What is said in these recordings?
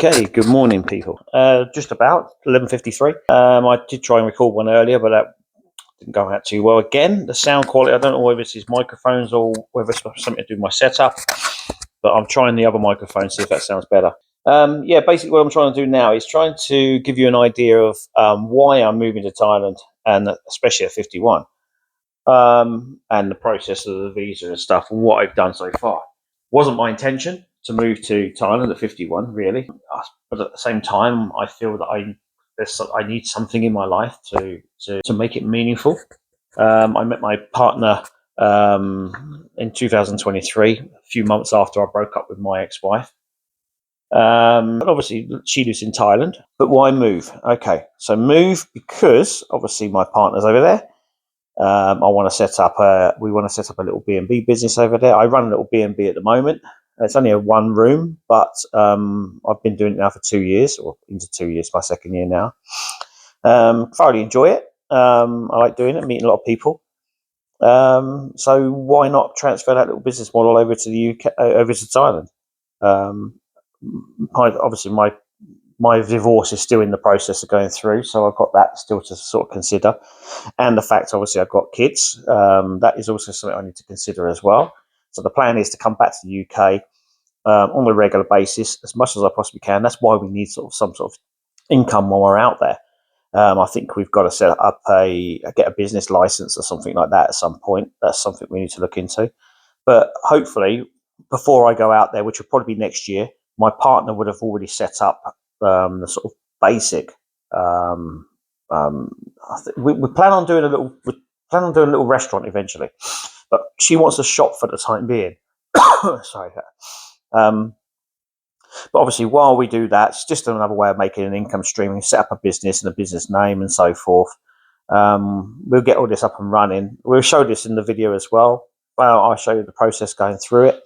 Okay, good morning, people. Just about 11:53. I did try and record one earlier, but that didn't go out too well. Again, the sound quality, I don't know whether it's his microphones or whether it's something to do with my setup, but I'm trying the other microphone, see if that sounds better. Yeah, basically what I'm trying to do now is trying to give you an idea of why I'm moving to Thailand, and especially at 51, and the process of the visa and stuff, and what I've done so far. Wasn't my intention to move to Thailand at 51, really, but at the same time, I feel that I need something in my life to make it meaningful. I met my partner in 2023, a few months after I broke up with my ex-wife. But obviously, she lives in Thailand. But why move? Okay, so move because obviously my partner's over there. I want to set up we want to set up a little B&B business over there. I run a little B&B at the moment. It's only a one room, but I've been doing it now for 2 years, or into 2 years, my second year now. Thoroughly enjoy it. I like doing it, meeting a lot of people. So why not transfer that little business model over to the UK, over to Thailand? Obviously, my divorce is still in the process of going through, so I've got that still to sort of consider. And the fact, obviously, I've got kids. That is also something I need to consider as well. So the plan is to come back to the UK on a regular basis as much as I possibly can. That's why we need some sort of income while we're out there. I think we've got to set up get a business license or something like that at some point. That's something we need to look into. But hopefully, before I go out there, which will probably be next year, my partner would have already set up the sort of basic. We plan on doing a little restaurant eventually, but she wants a shop for the time being. Sorry. But obviously, while we do that, it's just another way of making an income stream. We set up a business and a business name and so forth. We'll get all this up and running. We'll show this in the video as well. Well, I'll show you the process going through it.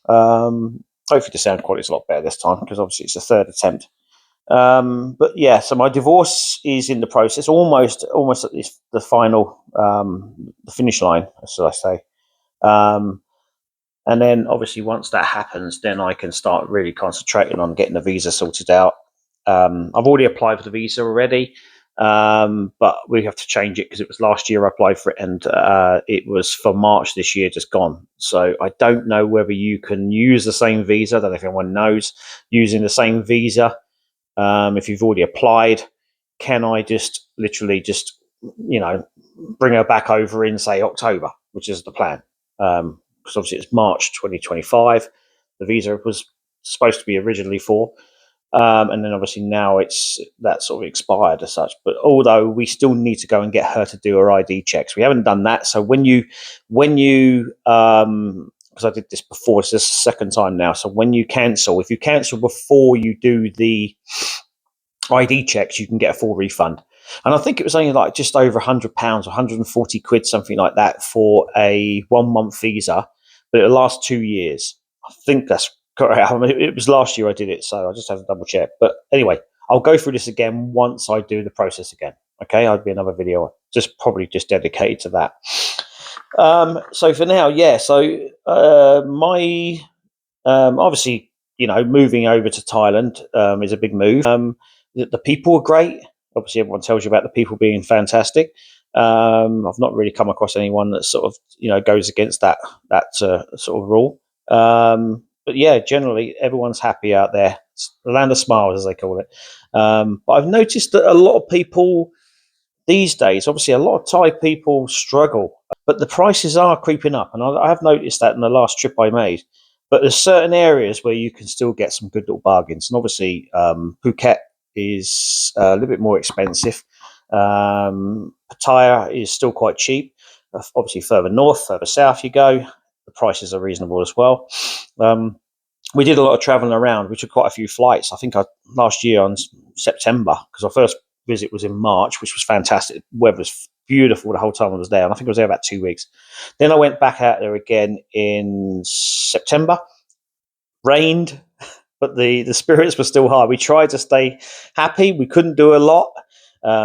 Hopefully the sound quality is a lot better this time because obviously it's a third attempt. But yeah, so my divorce is in the process, almost at the final, the finish line, should I say. And then obviously once that happens, then I can start really concentrating on getting the visa sorted out. I've already applied for the visa already, but we have to change it because it was last year I applied for it, and it was for March this year, just gone. So I don't know whether you can use the same visa. I don't know if anyone knows using the same visa. If you've already applied, can I just literally bring her back over in, say, October, which is the plan? Because obviously it's March 2025. The visa was supposed to be originally for. And then obviously now that sort of expired as such. But although we still need to go and get her to do her ID checks, we haven't done that. So when you because I did this before, so this is the second time now. So when you cancel, if you cancel before you do the ID checks, you can get a full refund. And I think it was only like just over £100 or 140 quid, something like that, for a 1 month visa, but it'll last 2 years. I think that's correct. I mean, it was last year I did it, so I just have to double check. But anyway, I'll go through this again once I do the process again. Okay, I'll be another video probably just dedicated to that. So for now, yeah. So my obviously, moving over to Thailand is a big move. The people are great. Obviously, everyone tells you about the people being fantastic. I've not really come across anyone that sort of goes against that sort of rule. But yeah, generally everyone's happy out there. It's the land of smiles, as they call it. But I've noticed that a lot of people these days, obviously, a lot of Thai people struggle, but the prices are creeping up, and I have noticed that in the last trip I made. But there's certain areas where you can still get some good little bargains, and obviously Phuket is a little bit more expensive. Pattaya is still quite cheap. Obviously, further north, further south you go, the prices are reasonable as well. We did a lot of traveling around. We took quite a few flights. I think last year on September, because our first visit was in March, which was fantastic. The weather was beautiful the whole time I was there, and I think I was there about 2 weeks. Then I went back out there again in September. Rained, but the spirits were still high. We tried to stay happy. We couldn't do a lot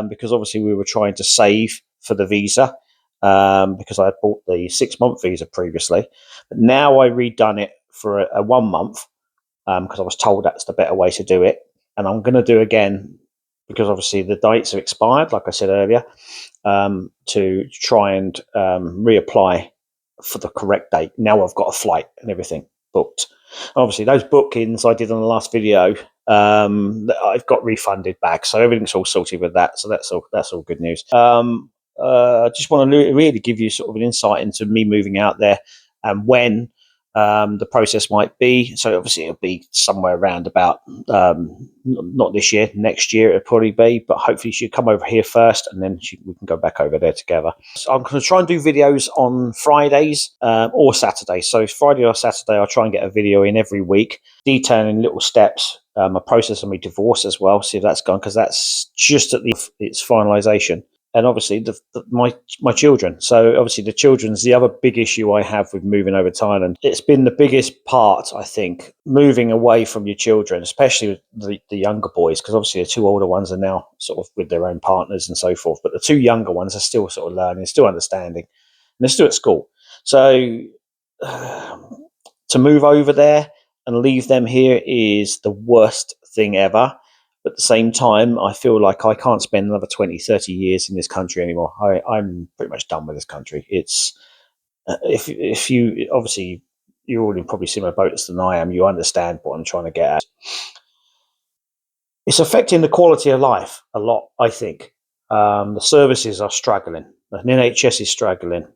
because obviously we were trying to save for the visa because I had bought the 6 month visa previously. But now I redone it for a 1 month because I was told that's the better way to do it. and I'm going to do again because obviously the dates are expired, like I said earlier, to try and reapply for the correct date. Now I've got a flight and everything booked. Obviously, those bookings I did on the last video, I've got refunded back, so everything's all sorted with that. So that's all good news. I just want to really give you sort of an insight into me moving out there and when the process might be. So obviously it'll be somewhere around about not this year, next year it'll probably be, but hopefully she'll come over here first and then we can go back over there together. So I'm going to try and do videos on Fridays or Saturdays. So Friday or Saturday I'll try and get a video in every week detailing little steps, a process of my divorce as well, see if that's gone, because that's just at its finalisation. And obviously my children. So obviously the children's the other big issue I have with moving over to Thailand. It's been the biggest part, I think, moving away from your children, especially the younger boys, because obviously the two older ones are now sort of with their own partners and so forth. But the two younger ones are still sort of learning, still understanding, and they're still at school. So to move over there and leave them here is the worst thing ever. But at the same time, I feel like I can't spend another 20, 30 years in this country anymore. I'm pretty much done with this country. It's if you obviously you're all in probably similar boats than I am. You understand what I'm trying to get at. It's affecting the quality of life a lot. I think the services are struggling. The NHS is struggling.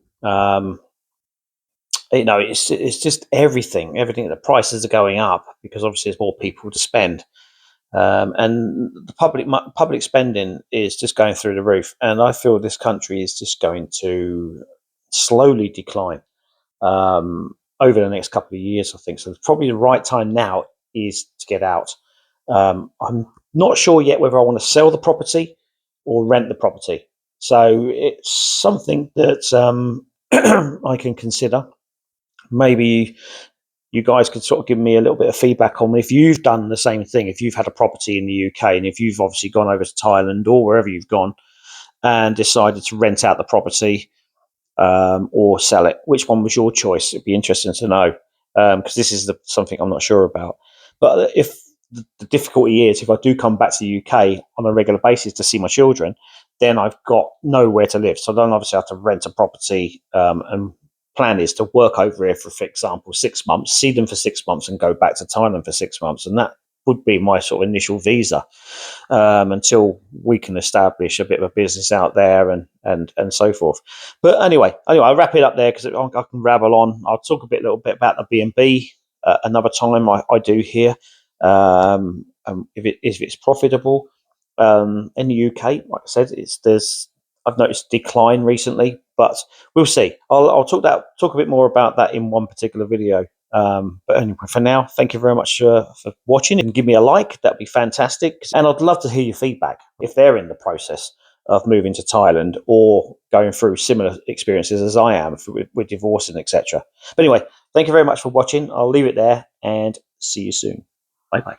It's just everything. Everything. The prices are going up because obviously there's more people to spend. And the public spending is just going through the roof, and I feel this country is just going to slowly decline over the next couple of years. I think so. Probably the right time now is to get out. I'm not sure yet whether I want to sell the property or rent the property, so it's something that I can consider. Maybe you guys could sort of give me a little bit of feedback on if you've done the same thing, if you've had a property in the UK and if you've obviously gone over to Thailand or wherever you've gone and decided to rent out the property or sell it. Which one was your choice? It'd be interesting to know because this is something I'm not sure about. But if the difficulty is if I do come back to the UK on a regular basis to see my children, then I've got nowhere to live. So I don't obviously have to rent a property and plan is to work over here for example 6 months, see them for 6 months and go back to Thailand for 6 months, and that would be my sort of initial visa until we can establish a bit of a business out there and so forth. But anyway I'll wrap it up there because I can rabble on. I'll talk a little bit about the B&B another time. I do here if it's profitable in the UK. Like I said, I've noticed decline recently, but we'll see. I'll talk a bit more about that in one particular video. But anyway, for now, thank you very much for watching, and give me a like. That'd be fantastic. And I'd love to hear your feedback if they're in the process of moving to Thailand or going through similar experiences as I am with divorce and etc. But anyway, thank you very much for watching. I'll leave it there and see you soon. Bye bye.